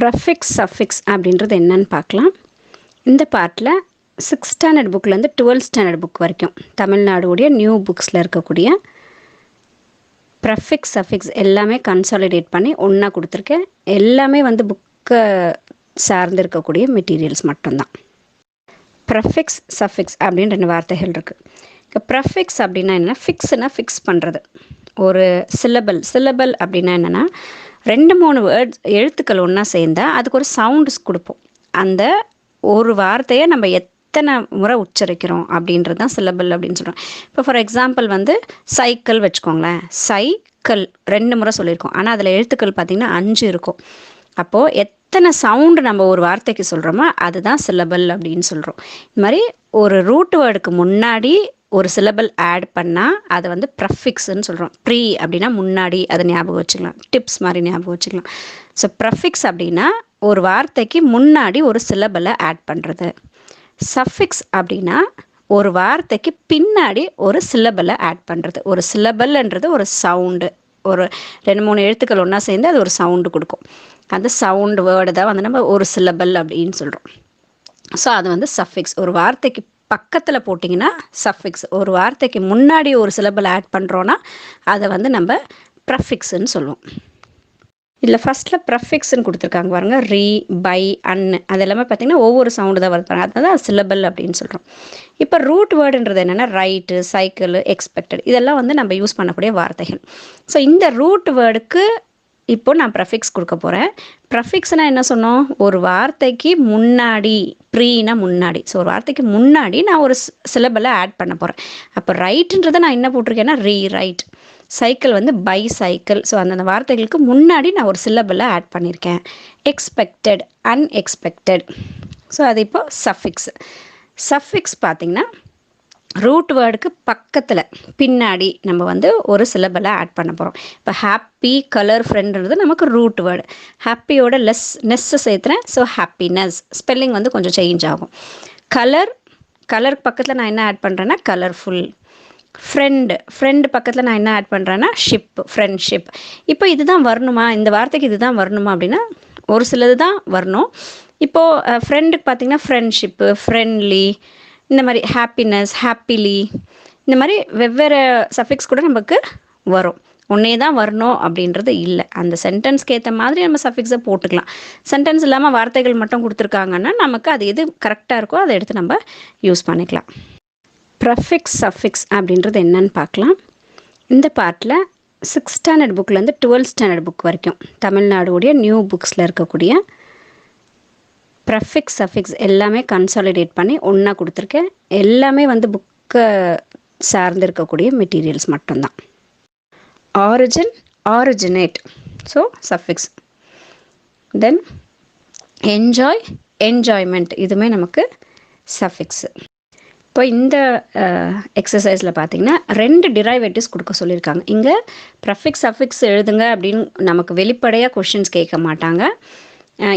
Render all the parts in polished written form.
Prefix suffix அப்படின்றது என்னன்னு பார்க்கலாம். இந்த பார்ட்டில் 6th standard புக்லேருந்து 12th standard book வரைக்கும் தமிழ்நாடுடைய நியூ புக்ஸில் இருக்கக்கூடிய ப்ரஃபிக்ஸ் சஃபிக்ஸ் எல்லாமே கன்சாலிடேட் பண்ணி ஒன்றா கொடுத்துருக்கேன். எல்லாமே புக்கை சார்ந்து இருக்கக்கூடிய மெட்டீரியல்ஸ் மட்டும்தான். ப்ரஃபிக்ஸ் சஃபிக்ஸ் அப்படின்னு 2 வார்த்தைகள் இருக்குது. இப்போ ப்ரஃபிக்ஸ் அப்படின்னா என்னென்னா, ஃபிக்ஸ்னால் ஃபிக்ஸ் பண்ணுறது. ஒரு சிலபல் அப்படின்னா என்னென்னா, 2-3 வேர்ட்ஸ் எழுத்துக்கள் ஒன்றா சேர்ந்தால் அதுக்கு ஒரு சவுண்ட்ஸ் கொடுப்போம். அந்த ஒரு வார்த்தையை நம்ம எத்தனை முறை உச்சரிக்கிறோம் அப்படின்றது தான் சிலபல் அப்படின்னு சொல்கிறோம். இப்போ ஃபார் எக்ஸாம்பிள் சைக்கிள் வச்சுக்கோங்களேன். சைக்கிள் 2 முறை சொல்லியிருக்கோம், ஆனால் அதில் எழுத்துக்கள் பார்த்திங்கன்னா 5 இருக்கும். அப்போது எத்தனை சவுண்டு நம்ம ஒரு வார்த்தைக்கு சொல்கிறோமோ அதுதான் சிலபல் அப்படின்னு சொல்கிறோம். இது மாதிரி ஒரு ரூட் வேர்டுக்கு முன்னாடி ஒரு சிலபல் ஆட் பண்ணால் அதை ப்ரஃபிக்ஸ்ன்னு சொல்கிறோம். ப்ரீ அப்படின்னா முன்னாடி, அதை ஞாபகம் வச்சுக்கலாம். டிப்ஸ் மாதிரி ஞாபகம் வச்சுக்கலாம். ஸோ ப்ரஃபிக்ஸ் அப்படின்னா ஒரு வார்த்தைக்கு முன்னாடி ஒரு சிலபலை ஆட் பண்ணுறது. சஃபிக்ஸ் அப்படின்னா ஒரு வார்த்தைக்கு பின்னாடி ஒரு சிலபலை ஆட் பண்ணுறது. ஒரு சிலபல்ன்றது ஒரு சவுண்டு. ஒரு 2-3 எழுத்துக்கள் ஒன்றா சேர்ந்து அது ஒரு சவுண்டு கொடுக்கும். அந்த சவுண்டு வேர்டு தான் நம்ம ஒரு சிலபல் அப்படின்னு சொல்கிறோம். ஸோ அது சஃபிக்ஸ். ஒரு வார்த்தைக்கு பக்கத்தில் போட்டிங்கன்னா சஃபிக்ஸ். ஒரு வார்த்தைக்கு முன்னாடி ஒரு சிலபல் ஆட் பண்ணுறோன்னா அதை நம்ம ப்ரஃபிக்ஸ்ன்னு சொல்லுவோம். இதில் ஃபஸ்ட்டில் ப்ரஃபிக்ஸ்ன்னு கொடுத்துருக்காங்க பாருங்கள். ரீ, பை, அன்னு அது எல்லாமே பார்த்திங்கன்னா ஒவ்வொரு சவுண்டு தான் வருது. அதுதான் சிலபல் அப்படின்னு சொல்கிறோம். இப்போ ரூட் வேர்டுன்றது என்னென்னா, ரைட்டு, சைக்கிள், எக்ஸ்பெக்டட் இதெல்லாம் நம்ம யூஸ் பண்ணக்கூடிய வார்த்தைகள். ஸோ இந்த ரூட் வேர்டுக்கு இப்போது நான் ப்ரஃபிக்ஸ் கொடுக்க போகிறேன். ப்ரஃபிக்ஸ்னால் என்ன சொன்னோம், ஒரு வார்த்தைக்கு முன்னாடி, ப்ரீனா முன்னாடி. ஸோ ஒரு வார்த்தைக்கு முன்னாடி நான் ஒரு சிலபலை ஆட் பண்ண போகிறேன். அப்போ ரைட்டுன்றதை நான் என்ன போட்டிருக்கேன்னா re, right. Cycle bi, cycle. So அந்தந்த வார்த்தைகளுக்கு முன்னாடி நான் ஒரு சிலபலை ஆட் பண்ணியிருக்கேன். Expected, unexpected. ஸோ அது இப்போ சஃபிக்ஸ். சஃபிக்ஸ் பார்த்திங்கன்னா ரூட் வேர்டுக்கு பக்கத்தில் பின்னாடி நம்ம ஒரு சிலபலை ஆட் பண்ண போகிறோம். இப்போ ஹாப்பி, கலர், ஃப்ரெண்டுன்றது நமக்கு ரூட் வேர்டு. ஹாப்பியோட நெஸ்ஸை சேர்த்துறேன். So happiness. ஸ்பெல்லிங் கொஞ்சம் சேஞ்ச் ஆகும். கலருக்கு பக்கத்தில் நான் என்ன ஆட் பண்ணுறேன்னா கலர்ஃபுல். ஃப்ரெண்டு பக்கத்தில் நான் என்ன ஆட் பண்ணுறேன்னா ஷிப், ஃப்ரெண்ட்ஷிப். இப்போ இதுதான் வரணுமா, இந்த வார்த்தைக்கு இதுதான் வரணுமா அப்படின்னா ஒரு சிலது தான் வரணும். இப்போது ஃப்ரெண்டுக்கு பார்த்திங்கன்னா ஃப்ரெண்ட்ஷிப்பு, ஃப்ரெண்ட்லி, இந்த மாதிரி ஹாப்பினஸ், ஹாப்பிலி, இந்த மாதிரி வெவ்வேறு சஃபிக்ஸ் கூட நமக்கு வரும். ஒன்றே தான் வரணும் அப்படின்றது இல்லை. அந்த சென்டென்ஸ்க்கு ஏற்ற மாதிரி நம்ம சஃபிக்ஸை போட்டுக்கலாம். சென்டென்ஸ் இல்லாமல் வார்த்தைகள் மட்டும் கொடுத்துருக்காங்கன்னா நமக்கு அது எது கரெக்டாக இருக்கோ அதை எடுத்து நம்ம யூஸ் பண்ணிக்கலாம். ப்ரஃபிக்ஸ் சஃபிக்ஸ் அப்படின்றது என்னன்னு பார்க்கலாம். இந்த பார்ட்டில் 6th standard புக்லேருந்து 12th standard book வரைக்கும் தமிழ்நாடுடைய நியூ புக்ஸில் இருக்கக்கூடிய ப்ரஃபிக்ஸ் சஃபிக்ஸ் எல்லாமே கன்சாலிடேட் பண்ணி ஒன்றா கொடுத்துருக்கேன். எல்லாமே புக்கை சார்ந்து இருக்கக்கூடிய மெட்டீரியல்ஸ் மட்டும்தான். Origin, originate, so suffix. Then enjoy, enjoyment, இதுவுமே நமக்கு சஃபிக்ஸு. இப்போ இந்த எக்ஸசைஸில் பார்த்திங்கன்னா 2 டிரைவேட்டிவ்ஸ் கொடுக்க சொல்லியிருக்காங்க. இங்கே ப்ரஃபிக்ஸ் சஃபிக்ஸ் எழுதுங்க அப்படின்னு நமக்கு வெளிப்படையாக கொஷின்ஸ் கேட்க மாட்டாங்க.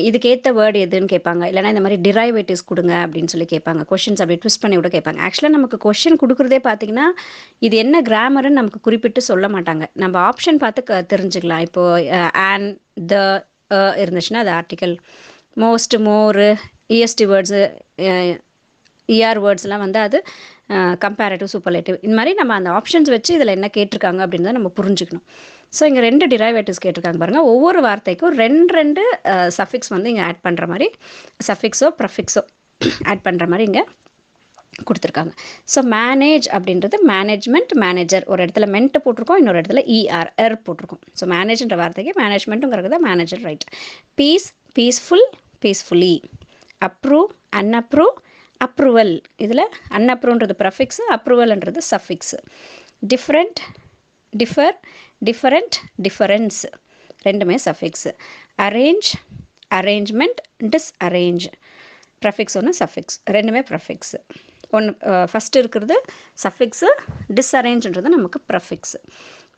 இதுக்கேற்ற வேர்டு எதுன்னு கேட்பாங்க. இல்லைனா இந்த மாதிரி டிரைவேட்டிவ்ஸ் கொடுங்க அப்படின்னு சொல்லி கேட்பாங்க. கொஷின்ஸ் அப்படி ட்விஸ்ட் பண்ணி கூட கேட்பாங்க. ஆக்சுவலாக நமக்கு கொஷின் கொடுக்குறதே பார்த்திங்கன்னா இது என்ன கிராமர்னு நமக்கு குறிப்பிட்டு சொல்ல மாட்டாங்க. நம்ம ஆப்ஷன் பார்த்து தெரிஞ்சுக்கலாம். இப்போது ஆன், த இருந்துச்சுன்னா அது ஆர்டிக்கல். மோஸ்ட், மோரு, இஎஸ்டி வேர்ட்ஸு, இஆர் வேர்ட்ஸ்லாம் அது கம்பேரட்டிவ், சூப்பர்லேட்டிவ். இந்த மாதிரி நம்ம அந்த ஆப்ஷன்ஸ் வச்சு இதில் என்ன கேட்டிருக்காங்க அப்படின்றத நம்ம புரிஞ்சுக்கணும். ஸோ இங்கே 2 டிரைவேட்டிவ்ஸ் கேட்டிருக்காங்க பாருங்கள். ஒவ்வொரு வார்த்தைக்கும் 2 சஃபிக்ஸ் இங்கே ஆட் பண்ணுற மாதிரி, சஃபிக்ஸோ ப்ரஃபிக்ஸோ ஆட் பண்ணுற மாதிரி இங்கே கொடுத்துருக்காங்க. ஸோ மேனேஜ் அப்படின்றது மேனேஜ்மெண்ட், மேனேஜர். ஒரு இடத்துல மென்ட்டு போட்டிருக்கோம், இன்னொரு இடத்துல எர் போட்டிருக்கோம். ஸோ மேனேஜ்ன்ற வார்த்தைக்கு மேனேஜ்மெண்ட்டுங்கிறது தான் manager, right. Peace, peaceful, peacefully. Approve, unapprove, approval. இதில் அன்அப்ரூவ்ன்றது ப்ரஃபிக்ஸு, அப்ரூவல்ன்றது suffix. Different, differ, different, difference, ரெண்டுமே suffix. Arrange, arrangement, disarrange. Prefix ஒன்று, சஃபிக்ஸ் ரெண்டுமே ப்ரஃபிக்ஸு. ஒன்று ஃபஸ்ட்டு இருக்கிறது சஃபிக்ஸு, டிஸ்அரேஞ்ச்ன்றது நமக்கு prefix.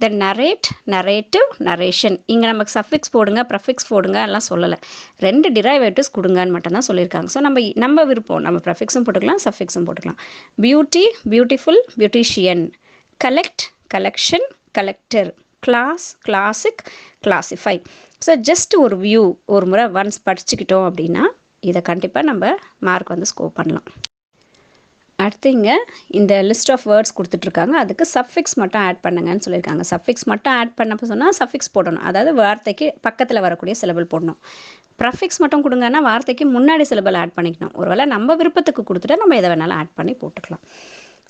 Then narrate, narrative, narration. இங்கே நமக்கு சஃபிக்ஸ் போடுங்க, ப்ரஃபிக்ஸ் போடுங்க எல்லாம் சொல்லலை. 2 டிரைவேட்டிவ்ஸ் கொடுங்கன்னு மட்டும்தான் சொல்லியிருக்காங்க. ஸோ நம்ம விருப்பம், நம்ம ப்ரஃபிக்ஸும் போட்டுக்கலாம், சஃபிக்ஸும் போட்டுக்கலாம். Beauty, beautiful, beautician. Collect, collection, collector. Class, classic, classify. So just ஒரு வியூ ஒரு முறை ஒன்ஸ் படிச்சுக்கிட்டோம் அப்படின்னா இதை கண்டிப்பாக நம்ம மார்க் வந்து ஸ்கோர் பண்ணலாம். அடுத்து இங்கே இந்த லிஸ்ட் ஆஃப் வேர்ட்ஸ் கொடுத்துட்ருக்காங்க. அதுக்கு சஃபிக்ஸ் மட்டும் ஆட் பண்ணுங்கன்னு சொல்லியிருக்காங்க. சஃபிக்ஸ் மட்டும் ஆட் பண்ணப்போ சொன்னால் சஃபிக்ஸ் போடணும், அதாவது வார்த்தைக்கு பக்கத்தில் வரக்கூடிய சிலபல் போடணும். ப்ரஃபிக்ஸ் மட்டும் கொடுங்கன்னா வார்த்தைக்கு முன்னாடி சிலபல் ஆட் பண்ணிக்கணும். ஒருவேளை நம்ம விருப்பத்துக்கு கொடுத்துட்டா நம்ம எதை வேணாலும் ஆட் பண்ணி போட்டுக்கலாம்.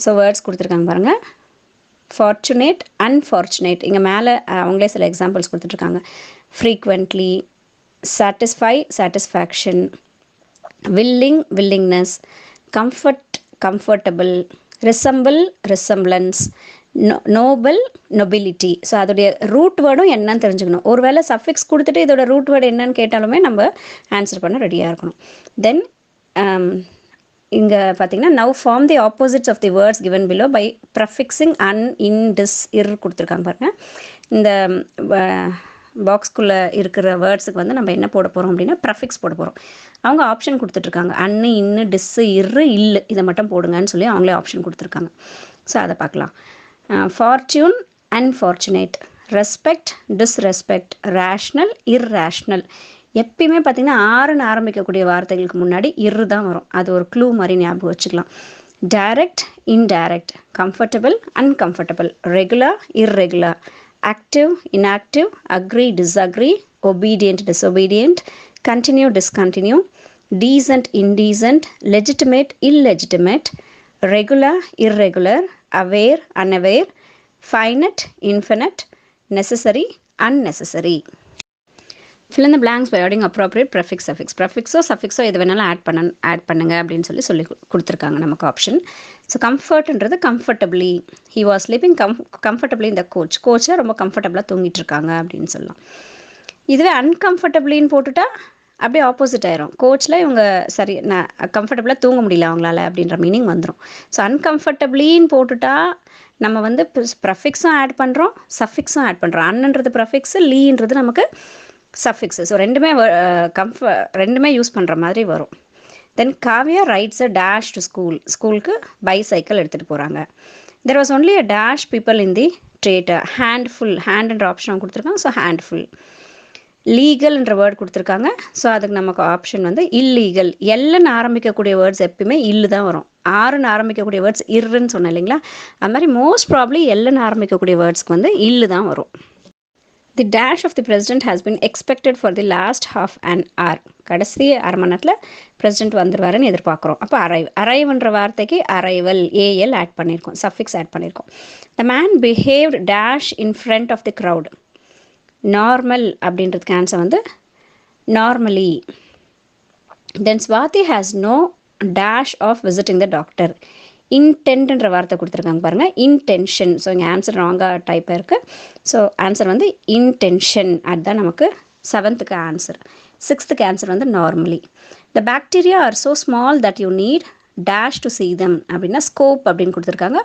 ஸோ வேர்ட்ஸ் கொடுத்துருக்காங்க பாருங்கள். Fortunate, unfortunate. இங்கே மேலே அவங்களே சில எக்ஸாம்பிள்ஸ் கொடுத்துட்ருக்காங்க. Frequently, satisfy, satisfaction, willing, willingness, comfort, comfortable, resemble, resemblance, Nobel, nobility. So அதோடைய ரூட் வேர்டும் என்னன்னு தெரிஞ்சுக்கணும். ஒருவேளை சஃபிக்ஸ் கொடுத்துட்டு இதோட ரூட் வேர்டு என்னன்னு கேட்டாலுமே நம்ம ஆன்சர் பண்ண ரெடியாக இருக்கணும். தென் இங்கே பார்த்தீங்கன்னா now form the opposites of the words given below by prefixing un, in, dis, ir கொடுத்துருக்காங்க பாருங்கள். இந்த பாக்ஸ்குள்ளே இருக்கிற வேர்ட்ஸுக்கு வந்து நம்ம என்ன போட போகிறோம் அப்படின்னா ப்ரஃபிக்ஸ் போட போகிறோம். அவங்க ஆப்ஷன் கொடுத்துட்ருக்காங்க. அன்னு, இன்னு, டிஸ்ஸு, இரு, இல்லு இதை மட்டும் போடுங்கன்னு சொல்லி அவங்களே ஆப்ஷன் கொடுத்துருக்காங்க. ஸோ அதை பார்க்கலாம். Fortune, unfortunate, respect, disrespect, rational, irrational. எப்பயுமே பார்த்திங்கன்னா ஆறுன்னு ஆரம்பிக்கக்கூடிய வார்த்தைகளுக்கு முன்னாடி இரு தான் வரும். அது ஒரு க்ளூ மாதிரி ஞாபகம் வச்சுக்கலாம். Direct, indirect, comfortable, uncomfortable, regular, irregular, active, inactive, agree, disagree, obedient, disobedient, continue, discontinue, decent, indecent, legitimate, illegitimate, regular, irregular, aware, unaware, finite, infinite, necessary, unnecessary. Fill in the blanks by adding appropriate prefix, suffix. Prefixo, suffixo எது வேணாலும் add பண்ணுங்க அப்படின்னு சொல்லி கொடுத்துருக்காங்க நமக்கு option. So கம்ஃபர்ட்ன்றது comfortably, he was sleeping comfortably இந்த கோச்சில் ரொம்ப கம்ஃபர்டபுளாக தூங்கிட்டு இருக்காங்க அப்படின்னு சொல்லலாம். இதுவே அன்கம்ஃபர்டபிளின்னு போட்டுட்டா அப்படியே ஆப்போசிட் ஆயிரும். கோச்சில் இவங்க சரி நான் கம்ஃபர்டபுளாக தூங்க முடியல அவங்களால அப்படின்ற மீனிங் வந்துடும். ஸோ அன்கம்ஃபர்டபிளின்னு போட்டுட்டா நம்ம வந்து ப்ரஃபிக்ஸும் ஆட் பண்ணுறோம், சஃபிக்ஸும் ஆட் பண்ணுறோம். அன்ன்றது ப்ரஃபிக்ஸு, லீன்றது நமக்கு சஃபிக்ஸு. ஸோ ரெண்டுமே யூஸ் பண்ணுற மாதிரி வரும். Then Kavya writes a dash to ஸ்கூலுக்கு பைசைக்கிள் எடுத்துகிட்டு போகிறாங்க. There was only a dash people in the theatre. Handful, ஹேண்ட்ன்ற ஆப்ஷன் கொடுத்துருக்காங்க. So handful. லீகல்ன்ற வேர்ட் கொடுத்துருக்காங்க. ஸோ அதுக்கு நமக்கு ஆப்ஷன் வந்து இல்லீகல். எல்லுன்னு ஆரம்பிக்கக்கூடிய வேர்ட்ஸ் எப்பயுமே இல்லு தான் வரும். ஆறுன்னு ஆரம்பிக்கக்கூடிய வேர்ட்ஸ் இருன்னு சொன்னேன் இல்லைங்களா, அது மாதிரி மோஸ்ட் ப்ராப்ளி எல்லுன்னு ஆரம்பிக்கக்கூடிய வேர்ட்ஸ்க்கு வந்து இல்லு தான் வரும். The dash of the president has been expected for the last half an hour. கடைசி அரை மணி நேரத்தில் பிரசிடென்ட் வந்துடுவாருன்னு எதிர்பார்க்குறோம். அப்போ அரைவ்ன்ற வார்த்தைக்கு அரைவல், ஏஎல் ஆட் பண்ணியிருக்கோம், சஃபிக்ஸ் ஆட் பண்ணியிருக்கோம். The man behaved dash in front of the crowd. Normal அப்படின்றதுக்கு ஆன்சர் வந்து normally. Then Swathi has no dash of visiting the doctor. இன்டென்ட்ன்ற வார்த்தை கொடுத்துருக்காங்க பாருங்கள், இன்டென்ஷன். ஸோ இங்கே ஆன்சர் ராங்காக டைப்பாக இருக்குது. ஸோ ஆன்சர் வந்து இன்டென்ஷன். அதுதான் நமக்கு 7th ஆன்சர். 6th ஆன்சர் வந்து normally. The bacteria are so small that you need dash to see them அப்படின்னா ஸ்கோப் அப்படின்னு கொடுத்துருக்காங்க.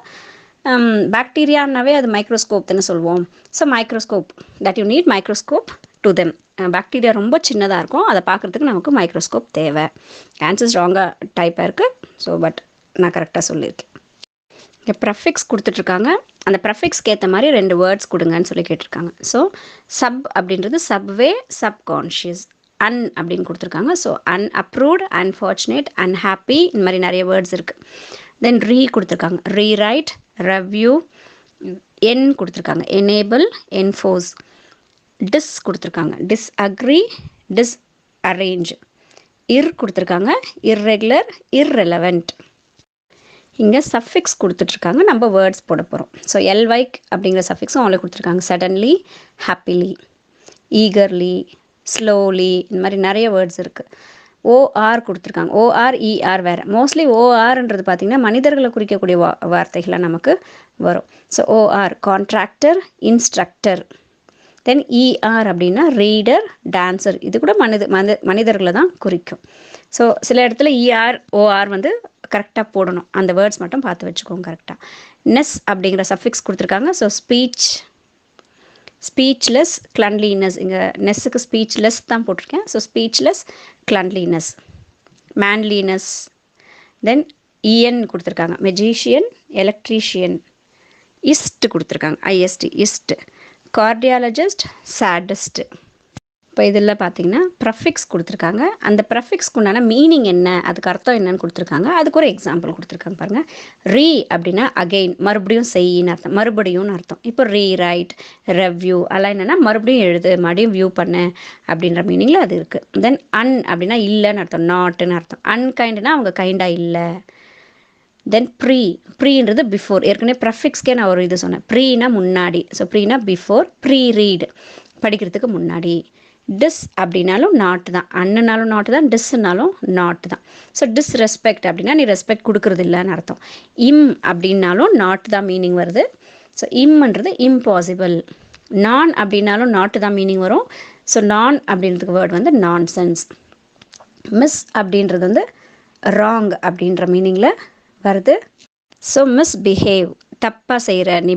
பாக்டீரியானாவே அது மைக்ரோஸ்கோப் தானே சொல்லுவோம். So microscope that you NEET microscope to them. Bacteria ரொம்ப சின்னதாக இருக்கும், அதை பார்க்குறதுக்கு நமக்கு மைக்ரோஸ்கோப் தேவை. ஆன்சர்ஸ் ராங்காக டைப்பாக இருக்குது. ஸோ பட் நான் கரெக்டாக சொல்லியிருக்கேன். இங்கே ப்ரஃபிக்ஸ் கொடுத்துட்ருக்காங்க. அந்த ப்ரஃபிக்ஸ்க்கு ஏற்ற மாதிரி 2 வேர்ட்ஸ் கொடுங்கன்னு சொல்லி கேட்டிருக்காங்க. ஸோ சப் அப்படின்றது சப்வே, சப்கான்ஷியஸ். அன் அப்படின்னு கொடுத்துருக்காங்க. ஸோ அன்அப்ரூவ்ட், அன்ஃபார்ச்சுனேட், அன்ஹாப்பி, இந்த மாதிரி நிறைய வேர்ட்ஸ் இருக்குது. தென் கொடுத்துருக்காங்க. ரீரைட், ரெவ்யூ, என் கொடுத்துருக்காங்க. Enable, enforce. டிஸ் கொடுத்துருக்காங்க. Disagree, disarrange. இர் கொடுத்துருக்காங்க. Irregular, irrelevant. இங்கே சஃபிக்ஸ் கொடுத்துட்ருக்காங்க. நம்ம வேர்ட்ஸ் போட போகிறோம். ஸோ எல்வைக் அப்படிங்கிற சஃபிக்ஸும் அவங்களே கொடுத்துருக்காங்க. சடன்லி, ஹாப்பிலி, ஈகர்லி, ஸ்லோலி, இந்த மாதிரி நிறைய வேர்ட்ஸ் இருக்குது. ஓஆர் கொடுத்துருக்காங்க. ஓஆர், இஆர் வேறு. மோஸ்ட்லி ஓஆர்ன்றது பார்த்திங்கன்னா மனிதர்களை குறிக்கக்கூடிய வார்த்தைகளாக நமக்கு வரும். So OR contractor, instructor. Then ER அப்படின்னா ரீடர், டான்சர். இது கூட மனிதர்களை தான் குறிக்கும். ஸோ சில இடத்துல இஆர், ஓஆர் வந்து கரெக்டாக போடணும். அந்த வேர்ட்ஸ் மட்டும் பார்த்து வச்சுக்கோங்க கரெக்டாக. நெஸ் அப்படிங்கிற சஃபிக்ஸ் கொடுத்துருக்காங்க. So speechless, cleanliness. இங்கே நெஸ்ஸுக்கு ஸ்பீச்லெஸ் தான் போட்டிருக்கேன். So speechless, cleanliness, manliness. Then EN கொடுத்துருக்காங்க. Magician, electrician. இஸ்ட் கொடுத்துருக்காங்க. IST, ist. Cardiologist, sadist. இப்போ இதில் பார்த்தீங்கன்னா ப்ரஃபிக்ஸ் கொடுத்துருக்காங்க. அந்த ப்ரஃபிக்ஸ்க்கு உண்டான மீனிங் என்ன, அதுக்கு அர்த்தம் என்னன்னு கொடுத்துருக்காங்க. அதுக்கு ஒரு எக்ஸாம்பிள் கொடுத்துருக்காங்க பாருங்கள். ரீ அப்படின்னா அகெயின், மறுபடியும் செய்யின்னு அர்த்தம், மறுபடியும்னு அர்த்தம். இப்போ ரீ ரைட், ரெவ்யூ அதெல்லாம் என்னென்னா மறுபடியும் எழுது, மறுபடியும் வியூ பண்ணு அப்படின்ற மீனிங்கில் அது இருக்குது. தென் அன் அப்படின்னா இல்லைன்னு அர்த்தம், நாட்டுன்னு அர்த்தம். அன்கைண்டுனா அவங்க கைண்டாக இல்லை. தென் ப்ரீன்றது பிஃபோர். ஏற்கனவே ப்ரஃபிக்ஸ்க்கே நான் ஒரு இது சொன்னேன், ப்ரீனா முன்னாடி. ஸோ ப்ரீனா பிஃபோர், ப்ரீ ரீட் படிக்கிறதுக்கு முன்னாடி. டிஸ் அப்படின்னாலும் நாட்டு தான், அண்ணுனாலும் நாட்டு தான், டிஸ்னாலும் நாட்டு தான். ஸோ டிஸ்ரெஸ்பெக்ட் அப்படின்னா நீ ரெஸ்பெக்ட் கொடுக்குறது இல்லைன்னு அர்த்தம். இம் அப்படின்னாலும் நாட்டு தான் மீனிங் வருது. ஸோ இம்ன்றது இம்பாசிபிள். நான் அப்படின்னாலும் நாட்டு தான் மீனிங் வரும். ஸோ நான் அப்படின்றதுக்கு வேர்ட் வந்து நான்சென்ஸ். மிஸ் அப்படின்றது வந்து ராங் அப்படின்ற மீனிங்கில் வருது. ஸோ மிஸ்பிஹேவ், தப்பாக செய்கிற நீ,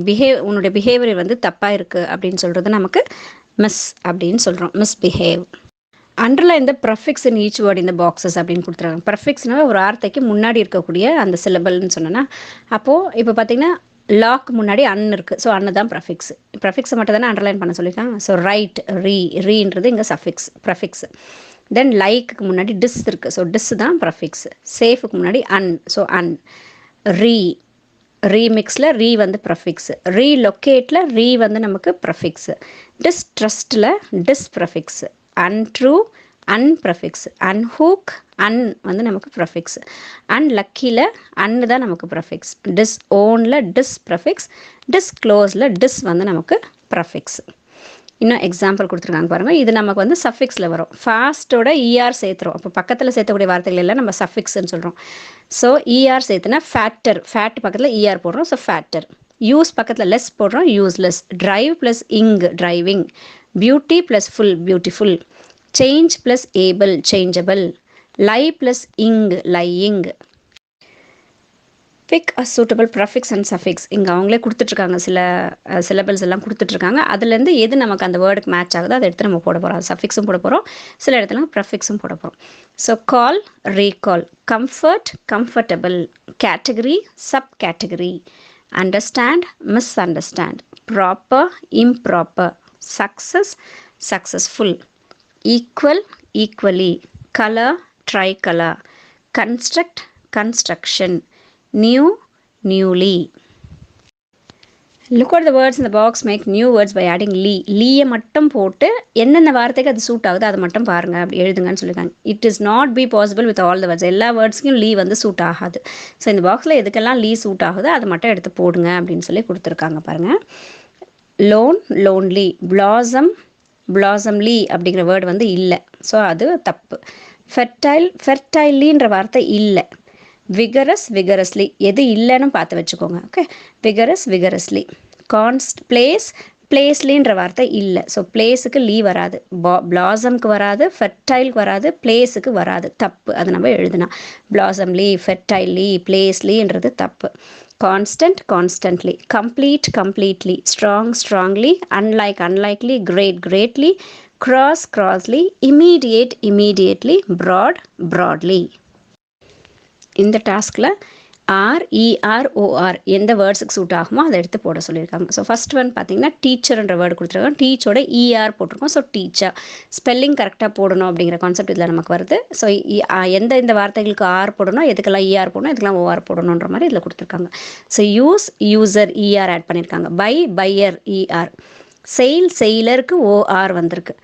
உன்னுடைய பிஹேவியர் வந்து தப்பாக இருக்குது அப்படின்னு சொல்கிறது நமக்கு மிஸ் அப்படின்னு சொல்கிறோம், misbehave. Underline the prefix in each word இந்த பாக்ஸஸ் அப்படின்னு கொடுத்துருக்காங்க. ப்ரஃபிக்ஸ்னால் ஒரு வார்த்தைக்கு முன்னாடி இருக்கக்கூடிய அந்த சிலபல்னு சொன்னேன்னா, அப்போது இப்போ பார்த்தீங்கன்னா லாக்கு முன்னாடி அன் இருக்குது. ஸோ அன்னு தான் ப்ரஃபிக்ஸ். ப்ரஃபிக்ஸை மட்டும் தானே அண்டர்லைன் பண்ண சொல்லியிருக்காங்க. ஸோ ரைட், ரீன்றது இங்கே ப்ரஃபிக்ஸ். தென் லைக்கு முன்னாடி டிஸ் இருக்குது. ஸோ டிஸ் தான் ப்ரஃபிக்ஸ். சேஃபுக்கு முன்னாடி அன், ஸோ அன். ரீமிக்ஸில் ரீ வந்து ப்ரஃபிக்ஸ். ரீலொக்கேட்டில் ரீ வந்து நமக்கு ப்ரஃபிக்ஸ். டிஸ்ட்ரஸ்டில் dis prefix. Untrue un prefix. Unhook un வந்து நமக்கு ப்ரஃபிக்ஸ். அன்லக்கியில் அன்னு தான் நமக்கு ப்ரஃபிக்ஸ். டிஸ்ஓனில் டிஸ் ப்ரஃபிக்ஸ். டிஸ்க்ளோஸில் டிஸ் வந்து நமக்கு ப்ரஃபிக்ஸ். இன்னும் எக்ஸாம்பிள் கொடுத்துருக்காங்க பாருங்கள். இது நமக்கு வந்து சஃபிக்ஸில் வரும். ஃபாஸ்ட்டோட இஆர் சேர்த்துறோம். அப்போ பக்கத்தில் சேர்த்தக்கூடிய வார்த்தைகள் எல்லாம் நம்ம சஃபிக்ஸ்ன்னு சொல்கிறோம். ஸோ இஆர் சேர்த்துனா ஃபேக்டர், ஃபேட் பக்கத்தில் இஆர் போடுறோம். So factor. யூஸ் பக்கத்தில் லெஸ் போடுறோம், useless. Drive plus ing, driving. Beauty plus ful, beautiful. Change plus able, changeable. Lie plus ing, lying. Pick a suitable prefix and suffix. இங்கே அவங்களே கொடுத்துட்ருக்காங்க, சில syllables எல்லாம் கொடுத்துட்ருக்காங்க. அதுலேருந்து எது நமக்கு அந்த வேர்டுக்கு மேட்ச் ஆகுதோ அதை எடுத்து நம்ம போட போகிறோம். அது சஃபிக்ஸும் போட போகிறோம், சில இடத்துல ப்ரஃபிக்ஸும் போட போகிறோம். So call, recall. Comfort, comfortable. Category, subcategory. Understand, misunderstand. Proper, improper. Success, successful. Equal, equally. Colour, tricolour. Construct, construction. New, newly. Look at the words in the box, make new words by adding lee. லீயை மட்டும் போட்டு எந்தெந்த வார்த்தைக்கு அது suit ஆகுது அதை மட்டும் பாருங்கள், அப்படி எழுதுங்கன்னு சொல்லியிருக்காங்க. It is not be possible with all the words. எல்லா வேர்ட்ஸ்க்கும் லீ வந்து சூட் ஆகாது. ஸோ இந்த பாக்ஸில் எதுக்கெல்லாம் லீ சூட் ஆகுதோ அதை மட்டும் எடுத்து போடுங்க அப்படின்னு சொல்லி கொடுத்துருக்காங்க பாருங்கள். Loan, lonely. பிளாசம், பிளாசம்லி அப்படிங்கிற வேர்டு வந்து இல்லை. ஸோ அது தப்பு. ஃபெர்டைல், ஃபெர்டைலின்ற வார்த்தை இல்லை. Vigorous, vigorously. எது இல்லைன்னு பார்த்து வச்சுக்கோங்க. Okay, vigorous, vigorously. பிளேஸ், பிளேஸ்லின்ற வார்த்தை இல்லை. ஸோ பிளேஸுக்கு லீ வராது. பிளாசம்க்கு வராது, ஃபெர்டைலுக்கு வராது, பிளேஸுக்கு வராது, தப்பு. அது நம்ம எழுதுனா பிளாசம்லி, ஃபெர்டைலி, பிளேஸ்லின்றது தப்பு. Constant, constantly. Complete, completely. Strong, strongly. Unlike, unlikely. Great, greatly. Gross, grossly. Immediate, immediately. Broad, broadly. இந்த டாஸ்கில் REROR எந்த வேர்ட்ஸுக்கு சூட் ஆகுமோ அதை எடுத்து போட சொல்லியிருக்காங்க. ஸோ ஃபஸ்ட் ஒன் பார்த்தீங்கன்னா டீச்சர்ன்ற வேர்டு கொடுத்துருக்காங்க. டீச்சோட ER போட்டிருக்கோம். So teacher. ஸ்பெல்லிங் கரெக்டாக போடணும் அப்படிங்கிற கான்செப்ட் இதில் நமக்கு வருது. ஸோ இந்த வார்த்தைகளுக்கு R போடணும், எதுக்கெல்லாம் ER போடணும், எதுக்கெல்லாம் OR போடணுன்ற மாதிரி இதில் கொடுத்துருக்காங்க. So use, user, ER add பண்ணியிருக்காங்க. Buy, buyer, ER. செயில், செயிலருக்கு OR வந்திருக்கு.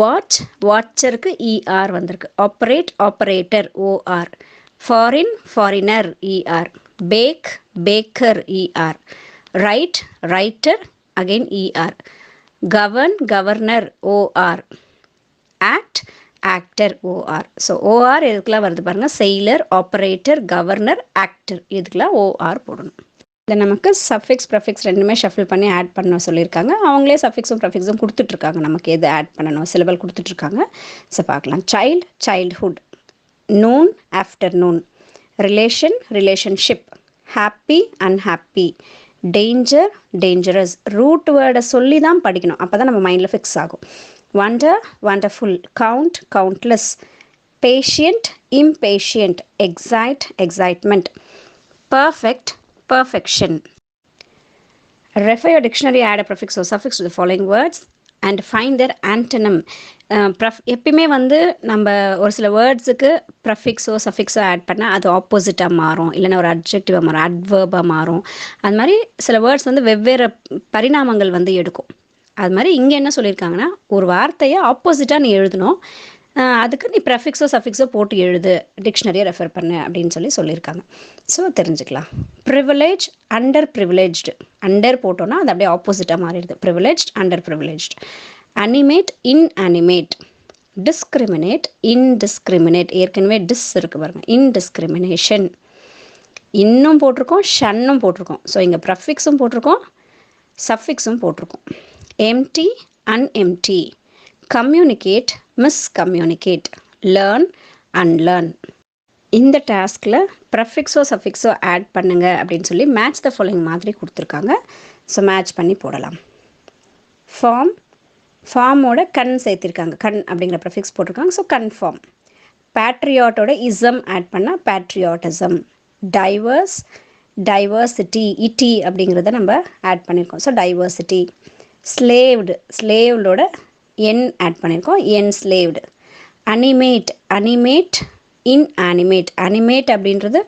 வாட்ச், வாட்சருக்கு ER வந்திருக்கு. Operate, operator, OR. Foreign, foreigner, ER. Bake, baker, ER. Write, writer, again ER. Govern, governor, OR. Act, actor, OR. So OR எதுக்கெல்லாம் வருது பாருங்கள். Sailor, operator, governor, actor, இதுக்கெல்லாம் OR போடணும். இதை நமக்கு சஃபிக்ஸ் ப்ரஃபிக்ஸ் ரெண்டுமே ஷஃபில் பண்ணி ஆட் பண்ண சொல்லியிருக்காங்க. அவங்களே சஃபிக்ஸும் ப்ரஃபிக்ஸும் கொடுத்துட்ருக்காங்க. நமக்கு எது ஆட் பண்ணணும் சிலபல் கொடுத்துட்ருக்காங்க. ஸோ பார்க்கலாம். Child, childhood. noon, afternoon. relation, relationship. happy, unhappy. danger, dangerous. Root வேர்டை சொல்லி தான் படிக்கணும், அப்போ தான் நம்ம மைண்டில் ஃபிக்ஸ் ஆகும். wonder, wonderful. count, countless. patient, impatient. excite, excitement. perfect, perfection. Refer your dictionary, add a prefix or suffix to the following words and find their antonym. எப்பயுமே வந்து நம்ம ஒரு சில வேர்ட்ஸுக்கு ப்ரஃபிக்ஸோ சஃபிக்ஸோ ஆட் பண்ணால் அது ஆப்போசிட்டாக மாறும், இல்லைன்னா ஒரு அட்ஜெக்டிவாக மாறும், அட்வர்பாக மாறும். அது மாதிரி சில வேர்ட்ஸ் வந்து வெவ்வேறு பரிணாமங்கள் வந்து எடுக்கும். அது மாதிரி இங்கே என்ன சொல்லியிருக்காங்கன்னா, ஒரு வார்த்தையை ஆப்போசிட்டாக நீ எழுதணும், அதுக்கு நீ ப்ரெஃபிக்ஸோ சஃபிக்ஸோ போட்டு எழுது, டிக்ஷனரியை ரெஃபர் பண்ணு அப்படின்னு சொல்லியிருக்காங்க. ஸோ தெரிஞ்சுக்கலாம். Privilege, under privileged. அண்டர் போட்டோன்னா அது அப்படியே ஆப்போசிட்டாக மாறிடுது. Privilege, under privileged. Animate, inanimate. Discriminate, indiscriminate. ஏற்கனவே டிஸ் இருக்குது பாருங்கள். இன்டிஸ்கிரிமினேஷன். இன்னும் போட்டிருக்கோம், ஷன்னும் போட்டிருக்கோம். ஸோ இங்கே ப்ரெஃபிக்ஸும் போட்டிருக்கோம், சஃபிக்ஸும் போட்டிருக்கோம். Empty, unempty. Communicate, miscommunicate. Learn, unlearn. இந்த டாஸ்கில் ப்ரெஃபிக்ஸோ சஃபிக்ஸோ ஆட் பண்ணுங்க அப்படின்னு சொல்லி மேட்ச் த ஃபாலோயிங் மாதிரி கொடுத்துருக்காங்க. ஸோ மேட்ச் பண்ணி போடலாம். ஃபார்ம், ஃபார்மோட கண் சேர்த்திருக்காங்க, கண் அப்படிங்கிற ப்ரெஃபிக்ஸ் போட்டிருக்காங்க. So confirm. பேட்ரியாட்டோட இசம் ஆட் பண்ணால் பேட்ரியாட்டிசம். டைவர்ஸ், டைவர்சிட்டி, இட்டி அப்படிங்கிறத நம்ம ஆட் பண்ணியிருக்கோம். So diversity. ஸ்லேவ்டு, ஸ்லேவ்டோட என் ஆட் பண்ணியிருக்கோம், enslaved. Animate, animate, inanimate. Animate அப்படின்றது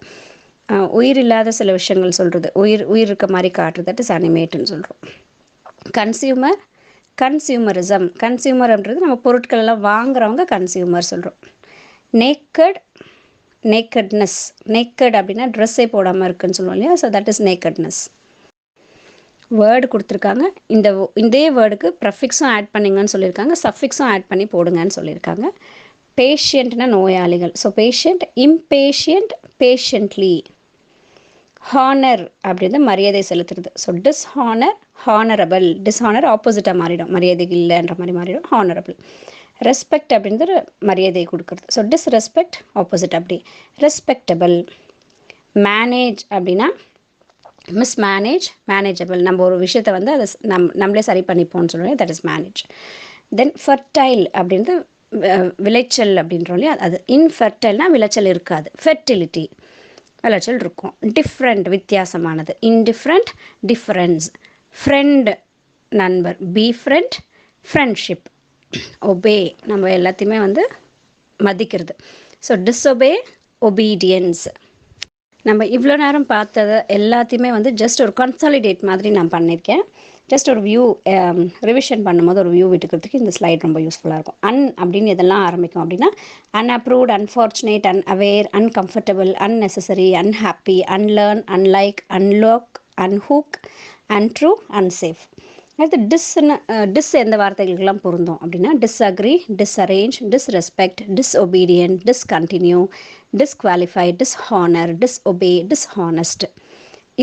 உயிர் இல்லாத சில விஷயங்கள் சொல்கிறது, உயிர் இருக்க மாதிரி காட்டுறது, தட் இஸ் அனிமேட்டுன்னு சொல்கிறோம். Consumer, consumerism. கன்சியூமர்ன்றது நம்ம பொருட்கள் எல்லாம் வாங்குறவங்க கன்சியூமர் சொல்கிறோம். Naked, nakedness. நேக்கட் அப்படின்னா ட்ரெஸ்ஸே போடாமல் இருக்குன்னு சொல்லுவோம் இல்லையா, so that is nakedness. Word கொடுத்துருக்காங்க. இதே வேர்டுக்கு ப்ரெஃபிக்ஸும் ஆட் பண்ணிங்கன்னு சொல்லியிருக்காங்க, சஃபிக்ஸும் ஆட் பண்ணி போடுங்கன்னு சொல்லியிருக்காங்க. பேஷண்ட்னா நோயாளிகள். So patient, impatient, patiently. Honour அப்படின்றது மரியாதை செலுத்துறது. So dishonour, honourable. டிஸ்ஹானர் ஆப்போசிட்டாக மாறிடும், மரியாதை இல்லைன்ற மாதிரி மாறிடும். ஹானரபிள். ரெஸ்பெக்ட் அப்படின்றது மரியாதை கொடுக்குறது. ஸோ டிஸ்ரெஸ்பெக்ட் ஆப்போசிட் அப்படி. ரெஸ்பெக்டபிள். மேனேஜ் அப்படின்னா மிஸ்மேனேஜ், மேனேஜபிள். நம்ம ஒரு விஷயத்தை வந்து அதை நம்மளே சரி பண்ணிப்போம்னு சொல்லுவோம், that is manage. Then fertile அப்படின்றது விளைச்சல் அப்படின்றோம் இல்லையா, அது. இன்ஃபர்டைல்னால் விளைச்சல் இருக்காது. ஃபெர்டிலிட்டி, விளைச்சல் இருக்கும். டிஃப்ரெண்ட், வித்தியாசமானது. Indifferent, difference. ஃப்ரெண்ட், நண்பர். B friend, friendship. ஒபே, நம்ம எல்லாத்தையுமே வந்து மதிக்கிறது. So disobey, obedience. நம்ம இவ்வளோ நேரம் பார்த்ததை எல்லாத்தையுமே வந்து ஜஸ்ட் ஒரு கன்சாலிடேட் மாதிரி நான் பண்ணியிருக்கேன். ஜஸ்ட் ஒரு வியூ ரிவிஷன் பண்ணும்போது ஒரு வியூ விட்டுக்கிறதுக்கு இந்த ஸ்லைட் ரொம்ப யூஸ்ஃபுல்லாக இருக்கும். அப்படின்னு எதெல்லாம் ஆரம்பிக்கும் அப்படின்னா, unapproved, unfortunate, unaware, uncomfortable, unnecessary, unhappy, unlearn, unlike, unlock, unhook, untrue, unsafe. அடுத்து டிஸ் எந்த வார்த்தைகளுக்கெல்லாம் பொருந்தும் அப்படின்னா, disagree, disarrange, disrespect, disobedient, discontinue, disqualify, dishonour, disobey, dishonest.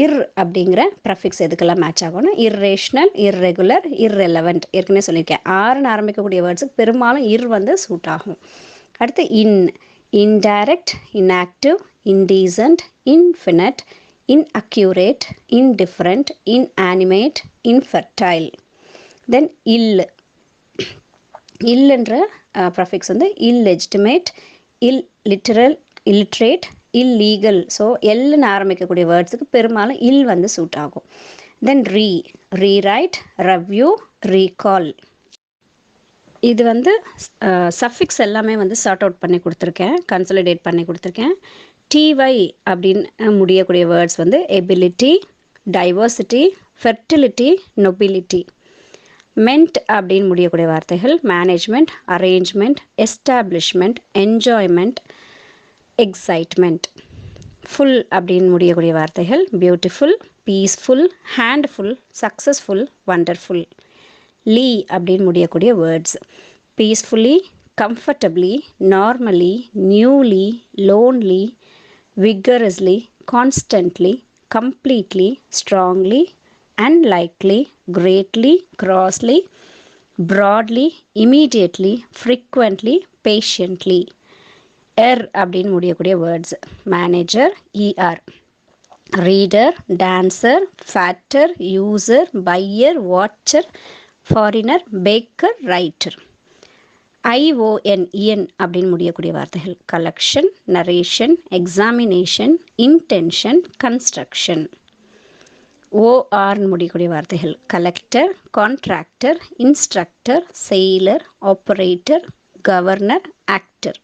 Ir அப்படிங்கிற ப்ரெஃபிக்ஸ் எதுக்கெல்லாம் மேட்ச் ஆகும்னா, இர்ரேஷ்னல், இர்ரெகுலர், இர்ரெலவெண்ட். ஏற்கனவே சொல்லியிருக்கேன், ஆறுன்னு ஆரம்பிக்கக்கூடிய வேர்ட்ஸுக்கு பெரும்பாலும் இர் வந்து சூட் ஆகும். அடுத்து indirect, inactive, indecent, infinite, inaccurate, indifferent, inanimate, infertile. Then இல்லைன்ற ப்ரெஃபிக்ஸ் வந்து illegitimate, illiteral, illiterate, illegal. So எல்லுன்னு ஆரம்பிக்கக்கூடிய வேர்ட்ஸுக்கு பெரும்பாலும் வந்து சூட் ஆகும். தென் rewrite, review, recall. இது வந்து சஃபிக்ஸ் எல்லாமே வந்து சார்ட் அவுட் பண்ணி கொடுத்துருக்கேன், கன்சாலிடேட் பண்ணி கொடுத்துருக்கேன். TY அப்படின்னு முடியக்கூடிய வேர்ட்ஸ் வந்து ability, diversity, fertility, nobility. Ment அப்படின்னு முடியக்கூடிய வார்த்தைகள் management, arrangement, establishment, enjoyment, excitement. Ful அப்படின்னு முடியக்கூடிய வார்த்தைகள் beautiful, peaceful, handful, successful, wonderful. Ly அப்படின்னு முடியக்கூடிய words peacefully, comfortably, normally, newly, lonely, vigorously, constantly, completely, strongly, unlikely, greatly, grossly, broadly, immediately, frequently, patiently. அப்படின்னு முடியக்கூடிய words manager, ER, reader, dancer, factor, user, buyer, watcher, foreigner, baker, writer. ION அப்படின்னு முடியக்கூடிய வார்த்தைகள் collection, narration, examination, intention, construction. ஓஆர்னு முடியக்கூடிய வார்த்தைகள் collector, contractor, instructor, செயலர், operator, governor, actor.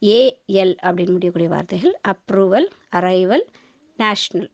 AL அப்படின்னு முடியக்கூடிய வார்த்தைகள் அப்ரூவல், அரைவல், நேஷ்னல்.